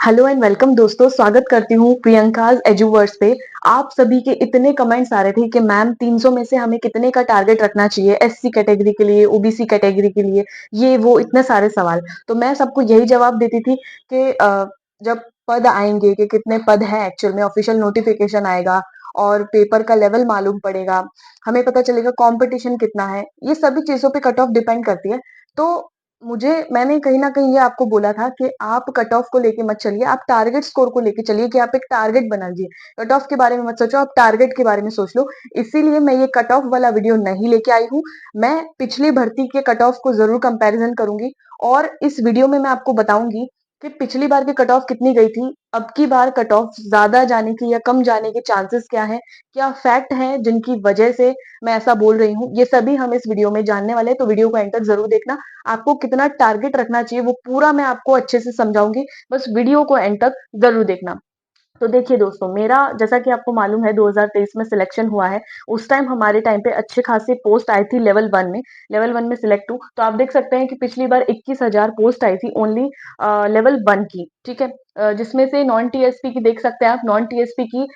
Hello and welcome दोस्तों, स्वागत करती हूँ प्रियंकाज एजुवर्स पे। आप सभी के इतने कमेंट्स आ रहे थे कि मैम 300 में से हमें कितने का टारगेट रखना चाहिए, एससी कैटेगरी के लिए, ओबीसी कैटेगरी के लिए, ये वो इतने सारे सवाल। तो मैं सबको यही जवाब देती थी कि जब पद आएंगे कि कितने पद हैं, एक्चुअल में ऑफिशियल नोटिफिकेशन आएगा और पेपर का लेवल मालूम पड़ेगा, हमें पता चलेगा कंपटीशन कितना है। ये सभी चीजों पे कट ऑफ डिपेंड करती है। तो मैंने कहीं न कहीं ये आपको बोला था कि आप कट ऑफ को लेके मत चलिए, आप टारगेट स्कोर को लेके चलिए कि आप एक टारगेट बना लीजिए। कट ऑफ के बारे में मत सोचो, आप टारगेट के बारे में सोच लो। इसीलिए मैं ये कट ऑफ वाला वीडियो नहीं लेके आई हूँ। मैं पिछली भर्ती के कट ऑफ को ज़रूर कंपैरिज़न करूँगी और इस वीडियो में मैं आपको बताऊँगी कि पिछली बार की कट ऑफ कितनी गई थी, अब की बार कट ऑफ ज़्यादा जाने की या कम जाने के चांसेस क्या हैं, क्या फैक्ट हैं जिनकी वजह से मैं ऐसा बोल रही हूँ, ये सभी हम इस वीडियो में जानने वाले हैं। तो वीडियो को एंड तक ज़रूर देखना। आपको कितना टारगेट रखना चाहिए वो पूरा मैं आपको अच्छे से समझाऊंगी, बस वीडियो को एंड तक जरूर देखना। तो देखिए दोस्तों, मेरा जैसा कि आपको मालूम है 2023 में सिलेक्शन हुआ है। उस टाइम हमारे टाइम पे अच्छे खासी पोस्ट आई थी लेवल वन में। लेवल वन में सिलेक्ट हूँ तो आप देख सकते हैं कि पिछली बार 21,000 पोस्ट आई थी ओनली लेवल वन की। ठीक है। जिसमें से नॉन टीएसपी की देख सकते हैं आप, नॉन टीएसपी की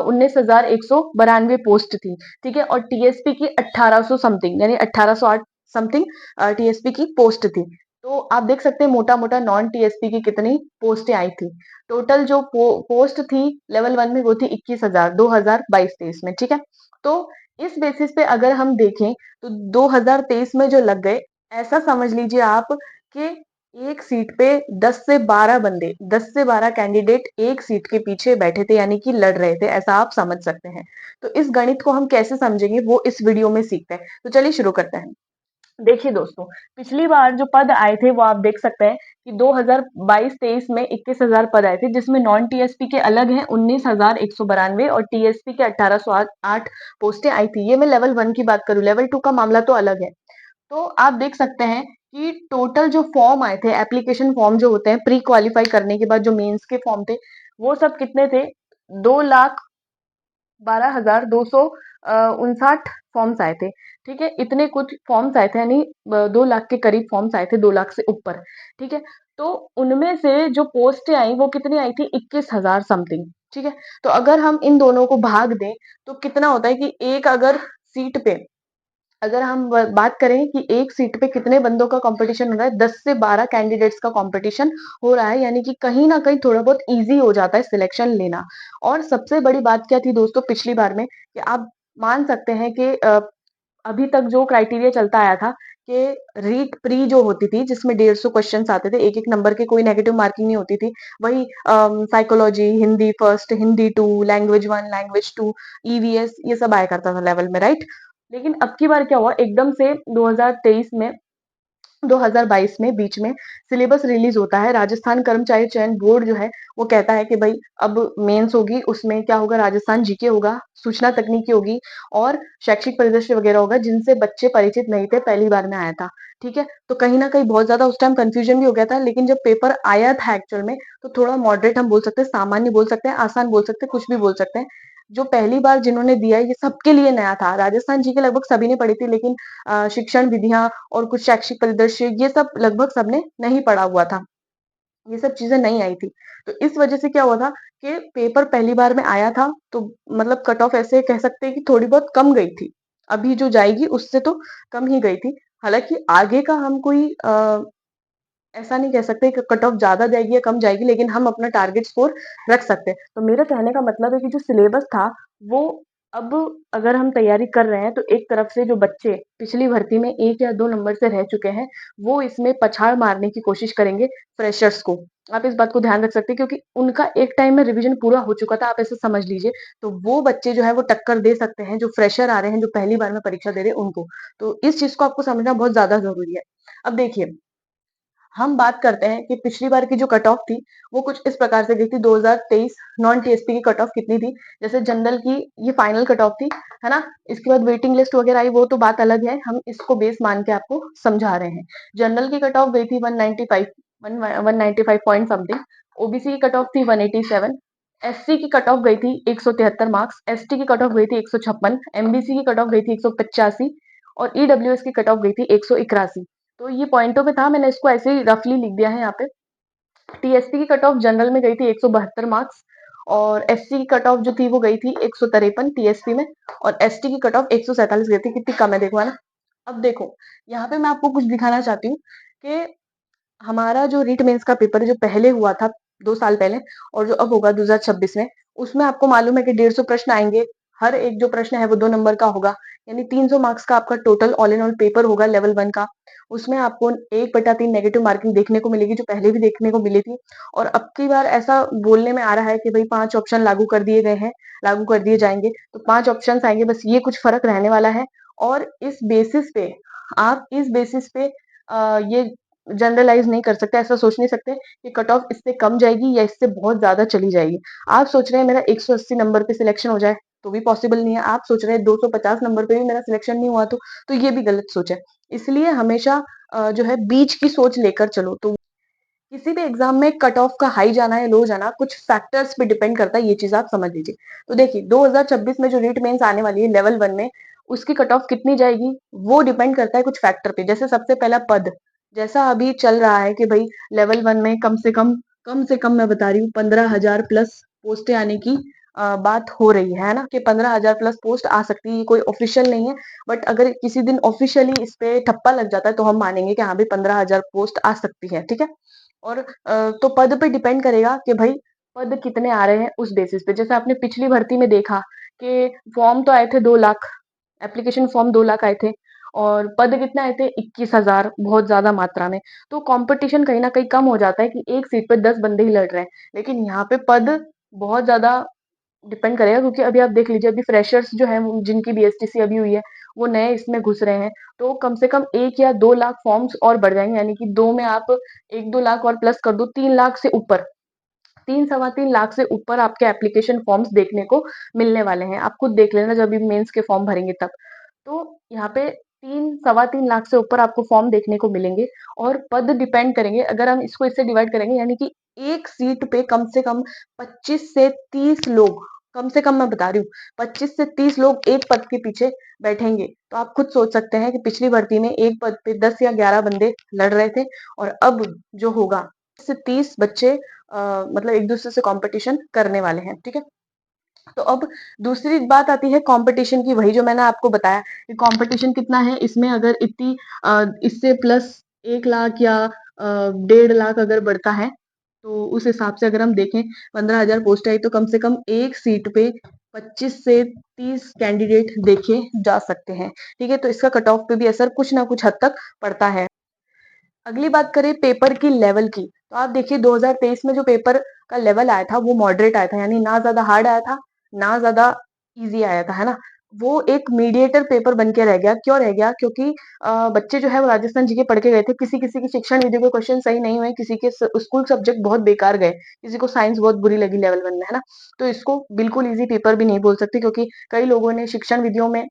19,192 पोस्ट थी। ठीक है। और टीएसपी की 1800 समथिंग, यानी 1808 समथिंग टीएसपी की पोस्ट थी। तो आप देख सकते हैं मोटा मोटा नॉन टीएसपी की कितनी पोस्टें आई थी। टोटल जो पोस्ट थी लेवल वन में वो थी 21,000 2022-23 में। ठीक है। तो इस बेसिस पे अगर हम देखें तो 2023 में जो लग गए, ऐसा समझ लीजिए आप कि एक सीट पे 10 से 12 बंदे, 10 से 12 कैंडिडेट एक सीट के पीछे बैठे थे, यानी कि लड़ रहे थे, ऐसा आप समझ सकते हैं। तो इस गणित को हम कैसे समझेंगे वो इस वीडियो में सीखते हैं। तो चलिए शुरू करते हैं। देखिए दोस्तों, पिछली बार जो पद आए थे वो आप देख सकते हैं कि 2022-23 में 21,000 पद आए थे, जिसमें नॉन टीएसपी के अलग हैं 19,192 और टीएसपी के 1808 पोस्टें आई थी। ये मैं लेवल वन की बात करूं, लेवल टू का मामला तो अलग है। तो आप देख सकते हैं कि टोटल जो फॉर्म आए थे, एप्लीकेशन फॉर्म जो होते हैं प्री क्वालिफाई करने के बाद, जो मेंस के फॉर्म थे, वो सब कितने थे? 2,12,259 फॉर्म्स आए थे। ठीक है। इतने कुछ फॉर्म्स आए थे, यानी 2 लाख के करीब फॉर्म्स आए थे, 2 लाख से ऊपर। ठीक है। तो उनमें से जो पोस्टें आई वो कितनी आई थी? 21,000 समथिंग। ठीक है। तो अगर हम इन दोनों को भाग दें तो कितना होता है कि एक अगर सीट पे, अगर हम बात करें कि एक सीट पे कितने बंदों का कंपटीशन हो रहा है, 10 से 12 कैंडिडेट्स का कंपटीशन हो रहा है, यानी कि कहीं ना कहीं थोड़ा बहुत इजी हो जाता है सिलेक्शन लेना। और सबसे बड़ी बात क्या थी दोस्तों पिछली बार में, कि आप मान सकते हैं कि अभी तक जो क्राइटेरिया चलता आया था कि रीट प्री जो होती थी, जिसमें 150 क्वेश्चंस आते थे, एक एक नंबर के, कोई नेगेटिव मार्किंग नहीं होती थी। वही psychology, Hindi first, Hindi two, language one, language two, EVS, ये सब आया करता था लेवल में, राइट। लेकिन अब की बार क्या हुआ, एकदम से 2023 में, 2022 में बीच में सिलेबस रिलीज होता है। राजस्थान कर्मचारी चयन बोर्ड जो है वो कहता है कि भाई अब मेंस होगी, उसमें क्या होगा, राजस्थान जीके होगा, सूचना तकनीकी होगी और शैक्षिक परिदृश्य वगैरह होगा, जिनसे बच्चे परिचित नहीं थे, पहली बार में आया था। ठीक है। तो कहीं ना कहीं बहुत ज्यादा उस टाइम कंफ्यूजन भी हो गया था, लेकिन जब पेपर आया था एक्चुअल में, तो थोड़ा मॉडरेट हम बोल सकते हैं, सामान्य बोल सकते हैं, आसान बोल सकते हैं, कुछ भी बोल सकते हैं। जो पहली बार जिन्होंने दिया है, ये सबके लिए नया था। राजस्थान जी के लगभग सभी ने पढ़ी थी, लेकिन शिक्षण विधियां और कुछ शैक्षिक परिदृश्य, ये सब लगभग सबने नहीं पढ़ा हुआ था, ये सब चीजें नहीं आई थी। तो इस वजह से क्या हुआ था कि पेपर पहली बार में आया था, तो मतलब कट ऑफ ऐसे कह सकते हैं कि थोड़ी बहुत कम गई थी। अभी जो जाएगी उससे तो कम ही गई थी। हालांकि आगे का हम कोई ऐसा नहीं कह सकते कि कट ऑफ ज्यादा जाएगी या कम जाएगी, लेकिन हम अपना टारगेट स्कोर रख सकते हैं। तो मेरे कहने का मतलब है कि जो सिलेबस था वो, अब अगर हम तैयारी कर रहे हैं तो एक तरफ से जो बच्चे पिछली भर्ती में 1 या 2 नंबर से रह चुके हैं, वो इसमें पछाड़ मारने की कोशिश करेंगे फ्रेशर्स को। आप इस बात को ध्यान रख सकते हैं, क्योंकि उनका एक टाइम में रिवीजन पूरा हो चुका था, आप ऐसे समझ लीजिए। तो वो बच्चे जो है वो टक्कर दे सकते हैं जो फ्रेशर आ रहे हैं, जो पहली बार में परीक्षा दे रहे हैं उनको। तो इस चीज को आपको समझना बहुत ज्यादा जरूरी है। अब देखिए, हम बात करते हैं कि पिछली बार की जो कट ऑफ थी वो कुछ इस प्रकार से गई थी। 2023 नॉन टीएसपी की कट ऑफ कितनी थी? जैसे जनरल की ये फाइनल कट ऑफ थी, है ना। इसके बाद वेटिंग लिस्ट वगैरह आई, वो तो बात अलग है, हम इसको बेस मान के आपको समझा रहे हैं। जनरल की कट ऑफ गई थी 195, 195 पॉइंट समथिंग। ओबीसी की कट ऑफ थी 187। एससी की कट ऑफ गई थी 173 मार्क्स। एसटी की कट ऑफ गई थी 156। एमबीसी की कट ऑफ गई थी 185 और ईडब्ल्यूएस की कट ऑफ गई थी 181। तो ये पॉइंटों पे था, मैंने इसको ऐसे ही रफली लिख दिया है यहाँ पे। टीएसपी की कट ऑफ जनरल में गई थी 172 मार्क्स, और एससी की कट ऑफ जो थी वो गई थी 153 टीएसपी में, और एसटी की कट ऑफ 147 गई थी। कितनी कम है देखो, है ना। अब देखो, यहाँ पे मैं आपको कुछ दिखाना चाहती हूँ कि हमारा जो रीट मेंस का पेपर जो पहले हुआ था 2 साल पहले, और जो अब होगा 2026 में, उसमें आपको मालूम है कि 150 प्रश्न आएंगे। हर एक जो प्रश्न है वो 2 नंबर का होगा, यानी 300 मार्क्स का आपका total all in all paper होगा लेवल 1 का। उसमें आपको 1/3 नेगेटिव मार्किंग देखने को मिलेगी, जो पहले भी देखने को मिली थी। और अब की बार ऐसा बोलने में आ रहा है कि भाई 5 ऑप्शन लागू कर दिए गए हैं, लागू कर दिए जाएंगे, तो 5 ऑप्शन आएंगे, बस ये कुछ फर्क रहने वाला है। और इस बेसिस पे, आप इस बेसिस पे ये जनरलाइज नहीं कर सकते, ऐसा सोच नहीं सकते कि कट ऑफ इससे कम जाएगी या इससे बहुत ज्यादा चली जाएगी। आप सोच रहे हैं मेरा 180 नंबर पे सिलेक्शन हो जाए, तो भी पॉसिबल नहीं है। आप सोच रहे हैं 250 नंबर पे भी मेरा सिलेक्शन नहीं हुआ, तो ये भी गलत सोच है। इसलिए हमेशा जो है बीच की सोच लेकर चलो। तो किसी भी एग्जाम में कट ऑफ का हाई जाना या लो जाना कुछ फैक्टर्स पे डिपेंड करता है, ये चीज आप समझ लीजिए। तो देखिए 2026 में जो रीट मेंस आने वाली है लेवल 1 में, उसकी कट ऑफ कितनी जाएगी वो डिपेंड करता है कुछ फैक्टर पे। जैसे सबसे पहला पद, जैसा अभी चल रहा है कि भाई लेवल 1 में कम से कम मैं बता रही हूँ 15,000 प्लस पोस्टें आने की बात हो रही है ना, कि 15,000 प्लस पोस्ट आ सकती है। ये कोई ऑफिशियल नहीं है, बट अगर किसी दिन ऑफिशियली इस पे ठप्पा लग जाता है तो हम मानेंगे कि हाँ भाई 15,000 पोस्ट आ सकती है, ठीक है। और तो पद पे डिपेंड करेगा कि भाई पद कितने आ रहे हैं उस बेसिस पे। जैसे आपने पिछली भर्ती में देखा कि फॉर्म तो आए थे 2 लाख, एप्लीकेशन फॉर्म 2 लाख आए थे, और पद कितने आए थे 21,000, बहुत ज्यादा मात्रा में। तो कंपटीशन कहीं ना कहीं कम हो जाता है कि एक सीट पे 10 बंदे ही लड़ रहे हैं। लेकिन यहाँ पे पद बहुत ज्यादा डिपेंड करेगा, क्योंकि अभी आप देख लीजिए, अभी फ्रेशर्स जो है जिनकी बीएसटीसी अभी हुई है, वो नए इसमें घुस रहे हैं। तो कम से कम 1 या 2 लाख फॉर्म्स और बढ़ जाएंगे, यानी कि दो में आप 1-2 लाख और प्लस कर दो, 3 लाख से ऊपर, 3-3.25 लाख से ऊपर आपके एप्लीकेशन फॉर्म्स देखने को मिलने वाले हैं। आप खुद देख लेना जब भी मेंस के फॉर्म भरेंगे तब। तो यहाँ पे 3-3.25 लाख से ऊपर आपको फॉर्म देखने को मिलेंगे। और पद डिपेंड करेंगे, अगर हम इसको इससे डिवाइड करेंगे, यानी कि एक सीट पे कम से कम 25 से 30 लोग, कम से कम मैं बता रही हूँ 25 से 30 लोग एक पद के पीछे बैठेंगे। तो आप खुद सोच सकते हैं कि पिछली भर्ती में एक पद पे 10 या 11 बंदे लड़ रहे थे, और अब जो होगा से 30 बच्चे मतलब एक दूसरे से कंपटीशन करने वाले हैं, ठीक है। तो अब दूसरी बात आती है कंपटीशन की, वही जो मैंने आपको बताया कि कंपटीशन कितना है इसमें। अगर इतनी इससे प्लस 1 लाख या 1.5 लाख अगर बढ़ता है, तो उस हिसाब से अगर हम देखें 15,000 पोस्ट आई, तो कम से कम एक सीट पे 25 से 30 कैंडिडेट देखे जा सकते हैं, ठीक है। तो इसका कट ऑफ पे भी असर कुछ ना कुछ हद तक पड़ता है। अगली बात करें पेपर की लेवल की, तो आप देखिए 2023 में जो पेपर का लेवल आया था वो मॉडरेट आया था, यानी ना ज्यादा हार्ड आया था, ना ज्यादा इजी आया था, है ना। वो एक मीडिएटर पेपर बन के रह गया। क्यों रह गया? क्योंकि बच्चे जो है वो राजस्थान जीके पढ़ के गए थे, किसी किसी की शिक्षण विधि के क्वेश्चन सही नहीं हुए, किसी के स्कूल सब्जेक्ट बहुत बेकार गए, किसी को साइंस बहुत बुरी लगी लेवल 1 में, है ना। तो इसको बिल्कुल इजी पेपर भी नहीं बोल सकते, क्योंकि कई लोगों ने शिक्षण विधियों में,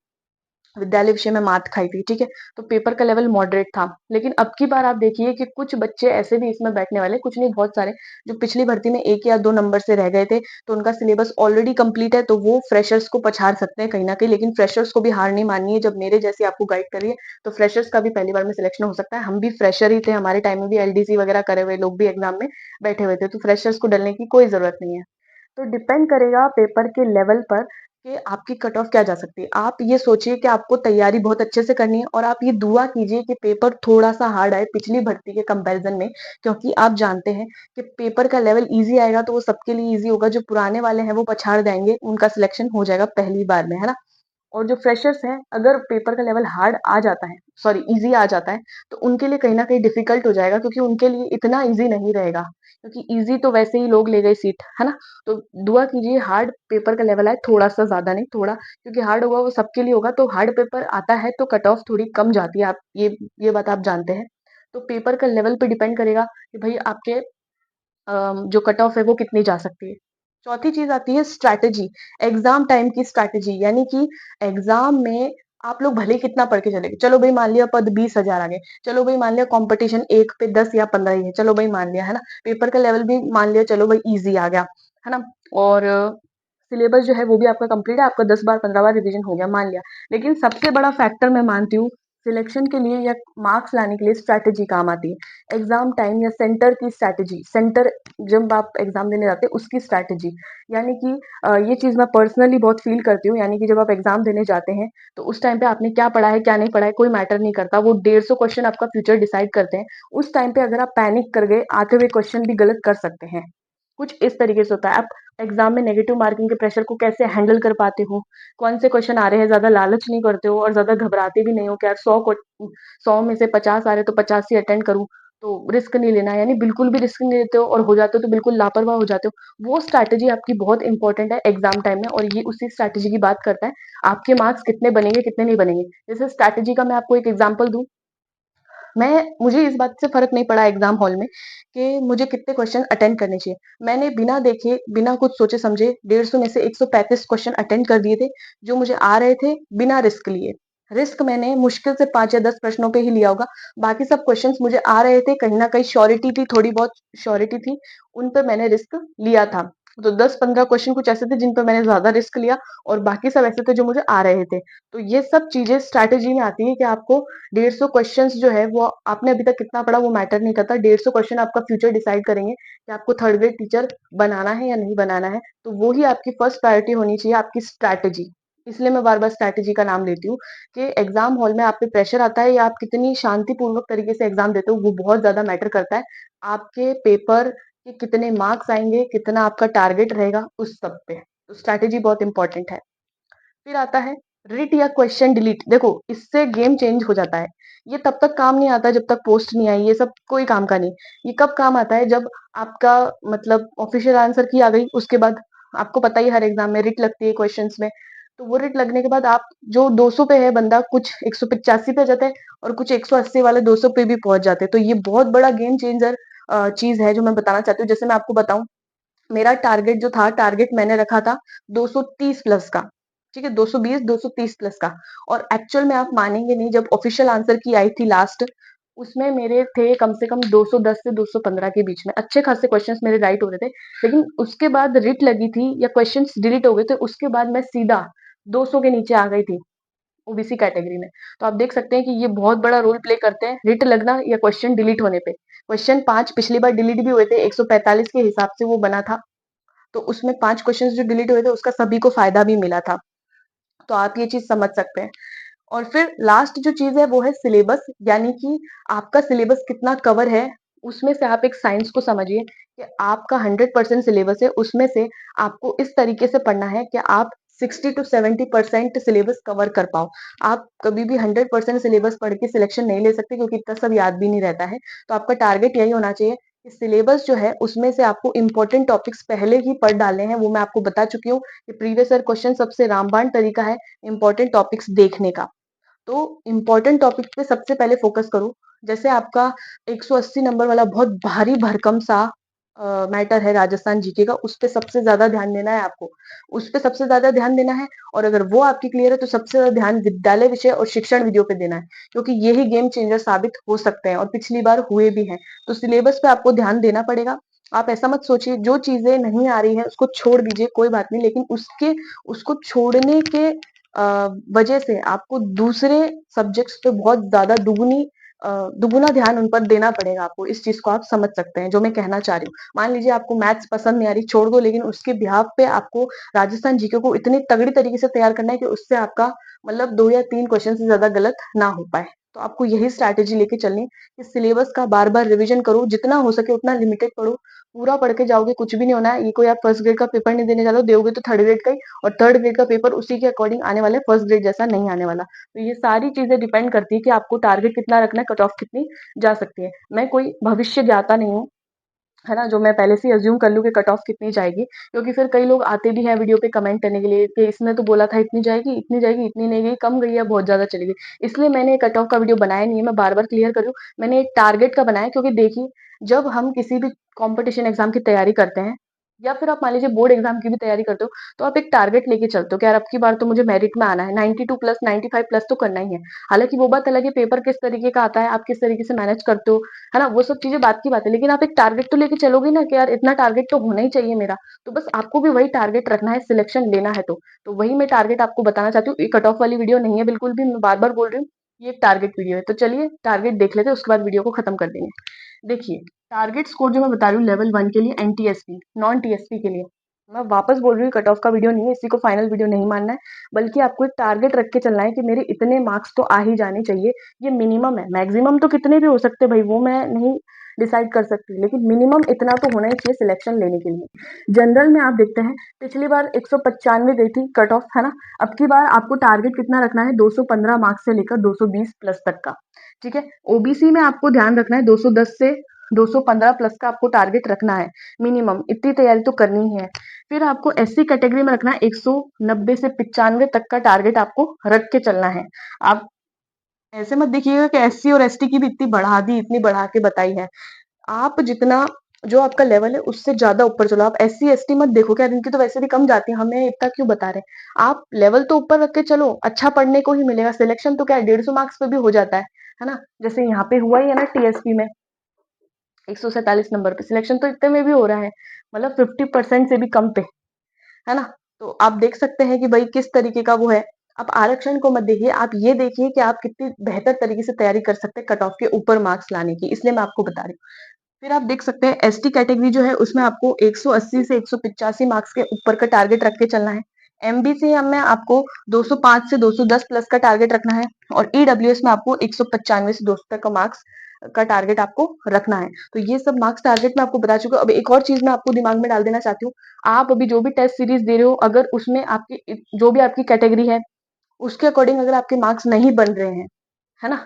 विद्यालय विषय में मात खाई थी, ठीक है। तो पेपर का लेवल मॉडरेट था। लेकिन अब की बार आप देखिए कि कुछ बच्चे ऐसे भी इसमें बैठने वाले, कुछ नहीं बहुत सारे, जो पिछली भर्ती में 1 या 2 नंबर से रह गए थे, तो उनका सिलेबस ऑलरेडी कंप्लीट है, तो वो फ्रेशर्स को पछाड़ सकते हैं कहीं ना कहीं। लेकिन फ्रेशर्स को भी हार नहीं माननी है, जब मेरे जैसी आपको गाइड करिए, तो फ्रेशर्स का भी पहली बार में सिलेक्शन हो सकता है। हम भी फ्रेशर ही थे, हमारे टाइम में भी एलडीसी वगैरह करे हुए लोग भी एग्जाम में बैठे हुए थे, तो फ्रेशर्स को डरने की कोई जरूरत नहीं है। तो डिपेंड करेगा पेपर के लेवल पर कि आपकी कट ऑफ क्या जा सकती है। आप ये सोचिए कि आपको तैयारी बहुत अच्छे से करनी है, और आप ये दुआ कीजिए कि पेपर थोड़ा सा हार्ड आए पिछली भर्ती के कंपैरिजन में, क्योंकि आप जानते हैं कि पेपर का लेवल इजी आएगा तो वो सबके लिए इजी होगा। जो पुराने वाले हैं वो पछाड़ जाएंगे, उनका सिलेक्शन हो जाएगा पहली बार में, है ना। और जो फ्रेशर्स हैं, अगर पेपर का लेवल हार्ड आ जाता है, सॉरी इजी आ जाता है, तो उनके लिए कहीं ना कहीं डिफिकल्ट हो जाएगा, क्योंकि उनके लिए इतना इजी नहीं रहेगा, क्योंकि इजी तो वैसे ही लोग ले गए सीट, है ना। तो दुआ कीजिए हार्ड पेपर का लेवल आए, थोड़ा सा, ज्यादा नहीं, थोड़ा, क्योंकि हार्ड होगा वो सबके लिए होगा। तो हार्ड पेपर आता है तो कट ऑफ थोड़ी कम जाती है, आप ये बात आप जानते हैं। तो पेपर का लेवल पे डिपेंड करेगा कि भाई आपके जो कट ऑफ है वो कितनी जा सकती है। चौथी चीज आती है स्ट्रैटेजी, एग्जाम टाइम की स्ट्रैटेजी, यानी कि एग्जाम में आप लोग भले ही कितना पढ़ के चले गए, चलो भाई मान लिया पद 20,000 आ गए, चलो भाई मान लिया कंपटीशन एक पे 10 या 15 ही है, चलो भाई मान लिया, है ना। पेपर का लेवल भी मान लिया, चलो भाई इजी आ गया, है ना। और सिलेबस जो है वो भी आपका कंप्लीट है, आपका 10 बार 15 बार रिवीजन हो गया, मान लिया। लेकिन सबसे बड़ा फैक्टर मैं मानती हूँ सिलेक्शन के लिए या मार्क्स लाने के लिए स्ट्रैटेजी काम आती है। एग्जाम टाइम या सेंटर की स्ट्रैटेजी, सेंटर जब आप एग्जाम देने जाते हैं उसकी स्ट्रैटेजी, यानी कि ये चीज़ मैं पर्सनली बहुत फील करती हूँ। यानी कि जब आप एग्जाम देने जाते हैं तो उस टाइम पे आपने क्या पढ़ा है क्या नहीं पढ़ा है कोई मैटर नहीं करता, वो 150 क्वेश्चन आपका फ्यूचर डिसाइड करते हैं। उस टाइम पे अगर आप पैनिक कर गए, आते हुए क्वेश्चन भी गलत कर सकते हैं। कुछ इस तरीके से होता है। आप एग्जाम में नेगेटिव मार्किंग के प्रेशर को कैसे हैंडल कर पाते हो, कौन से क्वेश्चन आ रहे हैं ज्यादा लालच नहीं करते हो और ज्यादा घबराते भी नहीं हो कि यार 100 में से 50 आ रहे तो 50 ही अटेंड करूं, तो रिस्क नहीं लेना, यानी बिल्कुल भी रिस्क नहीं लेते हो और हो जाते हो तो बिल्कुल लापरवाह हो जाते हो। वो स्ट्रैटेजी आपकी बहुत इंपॉर्टेंट है एग्जाम टाइम में, और ये उसी स्ट्रैटेजी की बात करता है। आपके मार्क्स कितने बनेंगे कितने नहीं बनेंगे। जैसे स्ट्रैटेजी का मैं आपको एक एग्जाम्पल दूं, मुझे इस बात से फ़र्क नहीं पड़ा एग्ज़ाम हॉल में कि मुझे कितने क्वेश्चन अटेंड करने चाहिए। मैंने बिना देखे, बिना कुछ सोचे-समझे 150 में से 135 क्वेश्चन अटेंड कर दिए थे, जो मुझे आ रहे थे बिना रिस्क लिए। रिस्क मैंने मुश्किल से 5 या 10 प्रश्नों पे ही लिया होगा, बाकी सब क्वेश्चन्स मुझे आ रहे थे, कहीं न कहीं श्योरिटी थी, थोड़ी बहुत श्योरिटी थी, उन पे मैंने रिस्क लिया था। तो 10-15 क्वेश्चन कुछ ऐसे थे जिन पे मैंने ज़्यादा रिस्क लिया और बाकी सब ऐसे थे जो मुझे आ रहे थे। तो ये सब चीज़ें स्ट्रैटेजी में आती है कि आपको 150 क्वेश्चंस जो है वो आपने अभी तक कितना पढ़ा वो मैटर नहीं करता। 150 क्वेश्चन आपका फ्यूचर डिसाइड करेंगे कि आपको थर्ड ग्रेड टीचर बनाना है या नहीं बनाना है। तो वो ही आपकी फर्स्ट प्रायोरिटी होनी चाहिए, आपकी स्ट्रैटेजी। इसलिए मैं बार-बार स्ट्रैटेजी का नाम लेती हूँ कि एग्जाम हॉल में आप पे प्रेशर आता है या आप कितनी शांतिपूर्वक तरीके से एग्जाम देते हो, वो बहुत ज़्यादा मैटर करता है। आपके पेपर के कितने मार्क्स आएँगे, कितना आपका टारगेट रहेगा, उस सब पे। तो स्ट्रैटेजी बहुत इंपॉर्टेंट है। फिर आता है रिट या क्वेश्चन डिलीट। देखो इससे गेम चेंज हो जाता है। ये तब तक काम नहीं आता जब तक पोस्ट नहीं आई, ये सब कोई काम का नहीं। ये कब काम आता है, जब आपका मतलब ऑफिशियल आंसर की आ गई, उसके बाद आपको पता ही है हर एग्जाम में रिट लगती है क्वेश्चंस में। तो वो रिट लगने के बाद आप जो 200 पे है बंदा, कुछ 185 पे जाता है और कुछ 180 वाले 200 पे भी पहुंच जाते हैं। तो ये बहुत बड़ा गेम चेंजर चीज है जो मैं बताना चाहती हूँ। जैसे मैं आपको बताऊं, मेरा टारगेट जो था, टारगेट मैंने रखा था 230 प्लस का, ठीक है, 220 230 प्लस का। और एक्चुअल में आप मानेंगे नहीं, जब ऑफिशियल आंसर की आई थी लास्ट, उसमें मेरे थे कम से कम 210 से 215 के बीच में, अच्छे खासे क्वेश्चंस मेरे राइट हो रहे थे। लेकिन उसके बाद रिट लगी थी या क्वेश्चंस डिलीट हो गए थे, उसके बाद मैं सीधा 200 के नीचे आ गई थी ओबीसी कैटेगरी में। तो आप देख सकते हैं कि ये बहुत बड़ा रोल प्ले करते हैं, रिट लगना या क्वेश्चन डिलीट होने पे। क्वेश्चन 5 पिछली बार डिलीट भी हुए थे, 145 के हिसाब से वो बना था। तो उसमें 5 क्वेश्चंस जो डिलीट हुए थे उसका सभी को फायदा भी मिला था। तो आप ये चीज समझ सकते हैं। और फिर लास्ट जो चीज है वो है सिलेबस, यानी कि आपका सिलेबस कितना कवर है। उसमें से आप एक साइंस को समझिए कि आपका 100% सिलेबस है, उसमें से आपको इस तरीके से पढ़ना है कि आप 60 टू 70% सिलेबस कवर कर पाओ। आप कभी भी 100% सिलेबस पढ़ के सिलेक्शन नहीं ले सकते, क्योंकि इतना सब याद भी नहीं रहता है। तो आपका टारगेट यही होना चाहिए कि सिलेबस जो है उसमें से आपको इंपॉर्टेंट टॉपिक्स पहले ही पढ़ डालने हैं। वो मैं आपको बता चुकी हूँ कि प्रीवियस ईयर क्वेश्चन सबसे रामबाण तरीका है इंपॉर्टेंट टॉपिक्स देखने का। तो इम्पोर्टेंट टॉपिक पे सबसे पहले फोकस करो। जैसे आपका 180 नंबर वाला बहुत भारी भरकम सा मैटर है राजस्थान जीके का, उस पे सबसे ज्यादा ध्यान देना है आपको। उस पे सबसे ज्यादा ध्यान देना है, और अगर वो आपकी क्लियर है तो सबसे ज्यादा ध्यान विद्यालय विषय और शिक्षण विधियों पे देना है, क्योंकि यही गेम चेंजर साबित हो सकते हैं और पिछली बार हुए भी हैं। तो सिलेबस पे आपको ध्यान देना पड़ेगा। आप ऐसा मत सोचिए जो चीजें नहीं आ रही है उसको छोड़ दीजिए, कोई बात नहीं, लेकिन उसके उसको छोड़ने के वजह से आपको दूसरे सब्जेक्ट्स पे बहुत ज्यादा दुगुना ध्यान उन पर देना पड़ेगा आपको। इस चीज को आप समझ सकते हैं जो मैं कहना चाह रही हूँ। मान लीजिए आपको मैथ्स पसंद नहीं आ रही, छोड़ दो, लेकिन उसके बिहाफ पे आपको राजस्थान जीके को इतनी तगड़ी तरीके से तैयार करना है कि उससे आपका मतलब 2 या 3 क्वेश्चन से ज्यादा गलत ना हो पाए। तो आपको यही स्ट्रैटेजी लेके चलनी है कि सिलेबस का बार बार रिवीजन करो, जितना हो सके उतना लिमिटेड पढ़ो। पूरा पढ़ के जाओगे कुछ भी नहीं होना है। ये कोई आप फर्स्ट ग्रेड का पेपर नहीं देने जा रहे हो, दोगे तो थर्ड ग्रेड का ही, और थर्ड ग्रेड का पेपर उसी के अकॉर्डिंग आने वाला है, फर्स्ट ग्रेड जैसा नहीं आने वाला। तो ये सारी चीजें डिपेंड करती है कि आपको टारगेट कितना रखना है, कट ऑफ कितनी जा सकती है। मैं कोई भविष्य ज्ञाता नहीं हूँ, है ना, जो मैं पहले से अज्यूम कर लूँ कि कट ऑफ कितनी जाएगी, क्योंकि फिर कई लोग आते भी हैं वीडियो पे कमेंट करने के लिए कि इसने तो बोला था इतनी जाएगी इतनी जाएगी, इतनी नहीं गई, कम गई है, बहुत ज्यादा चली गई। इसलिए मैंने कट ऑफ का वीडियो बनाया नहीं है, मैं बार बार क्लियर कर रही हूँ। मैंने एक टारगेट का बनाया, क्योंकि देखिए जब हम किसी भी कंपटीशन एग्जाम की तैयारी करते हैं, या फिर आप मान लीजिए बोर्ड एग्जाम की भी तैयारी करते हो, तो आप एक टारगेट लेके चलते हो कि यार अब की बार तो मुझे मेरिट में आना है, 92 प्लस 95 प्लस तो करना ही है। हालांकि वो बात अलग है पेपर किस तरीके का आता है, आप किस तरीके से मैनेज करते हो, है ना, वो सब चीजें बात की बात है। लेकिन आप एक टारगेट तो लेके चलोगे ना कि यार इतना टारगेट तो होना ही चाहिए मेरा। तो बस आपको भी वही टारगेट रखना है, सिलेक्शन लेना है तो वही मैं टारगेट आपको बताना चाहती हूँ। ये कट ऑफ वाली वीडियो नहीं है बिल्कुल भी, मैं बार बार बोल रही हूँ। ये एक टारगेट वीडियो है, तो चलिए टारगेट देख लेते हैं, उसके बाद वीडियो को खत्म कर देंगे। देखिए, टारगेट स्कोर जो मैं बता रही हूँ लेवल 1 के लिए, एनटीएसपी, नॉन टीएसपी के लिए। मैं वापस बोल रही हूँ, कट ऑफ का वीडियो नहीं है, इसी को फाइनल वीडियो नहीं मानना है, बल्कि आपको एक टारगेट रख के चलना है कि मेरे इतने मार्क्स तो आ ही जाने चाहिए। ये मिनिमम है, मैक्सिमम तो कितने भी हो सकते हैं भाई, वो मैं नहीं डिसाइड कर सकती, लेकिन मिनिमम इतना तो होना ही चाहिए सिलेक्शन लेने के लिए। जनरल में आप देखते हैं, पिछली बार 195 गई थी कट ऑफ, है ना? अब की बार आपको टारगेट कितना रखना है, 215 मार्क्स से लेकर 220 प्लस तक का। ठीक है, ओबीसी में आपको ध्यान रखना है 210 से 215 प्लस का आपको टारगेट रखना है मिनिमम, इतनी तैयारी तो करनी ही है। फिर आपको एससी कैटेगरी में रखना है 190 से 95 तक का टारगेट आपको रख के चलना है। आप ऐसे मत देखिएगा कि एससी और एसटी की भी इतनी बढ़ा दी, इतनी बढ़ा के बताई है। आप जितना जो आपका लेवल है उससे ज्यादा ऊपर चलो। आप एससी एसटी मत देखो, क्या इनकी तो वैसे भी कम जाती है, हमें इतना क्यों बता रहे हैं। आप लेवल तो ऊपर रख के चलो, अच्छा पढ़ने को ही मिलेगा। सिलेक्शन तो क्या है, 150 मार्क्स पे भी हो जाता है ना? जैसे यहाँ पे हुआ ही है ना टीएसपी में, 147 नंबर पे सिलेक्शन तो इतने में भी हो रहा है, मतलब 50% से भी कम पे, है ना? तो आप देख सकते हैं कि भाई किस तरीके का वो है। आप आरक्षण को मत देखिए, आप ये देखिए कि आप कितनी बेहतर तरीके से तैयारी कर सकते हैं कट ऑफ के ऊपर मार्क्स लाने की, इसलिए मैं आपको बता रही हूँ। फिर आप देख सकते हैं एसटी कैटेगरी जो है उसमें आपको 180 से 185 मार्क्स के ऊपर का टारगेट रख के चलना है। एमबीसी में आपको 205 से 210 प्लस का टारगेट रखना है, और ईडब्ल्यूएस में आपको 195 से 200 तक का मार्क्स का टारगेट आपको रखना है। तो ये सब मार्क्स टारगेट मैं आपको बता चुका हूँ। अब एक और चीज मैं आपको दिमाग में डाल देना चाहती हूँ। आप अभी जो भी टेस्ट सीरीज दे रहे हो, अगर उसमें आपकी जो भी आपकी कैटेगरी है उसके अकॉर्डिंग अगर आपके मार्क्स नहीं बन रहे हैं, है ना?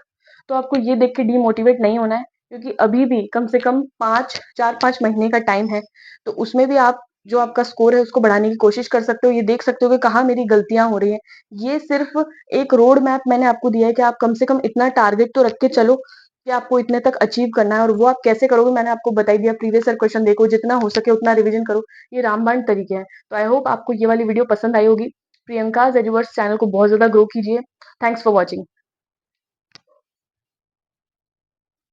तो आपको ये देख के डीमोटिवेट नहीं होना है, क्योंकि अभी भी कम से कम 4-5 महीने का टाइम है। तो उसमें भी आप जो आपका स्कोर है उसको बढ़ाने की कोशिश कर सकते हो। ये देख सकते हो कि कहाँ मेरी गलतियां हो रही हैं। ये सिर्फ एक रोड मैप मैंने आपको दिया है कि आप कम से कम इतना टारगेट तो रख के चलो कि आपको इतने तक अचीव करना है। और वो आप कैसे करोगे मैंने आपको बता दिया। प्रीवियस ईयर क्वेश्चन देखो, जितना हो सके उतना रिवीजन करो। ये रामबाण तरीके हैं। तो आई होप आपको ये वाली वीडियो पसंद आई होगी। प्रियंकाज एजुवर्स चैनल को बहुत ज्यादा ग्रो कीजिए। Thanks for watching.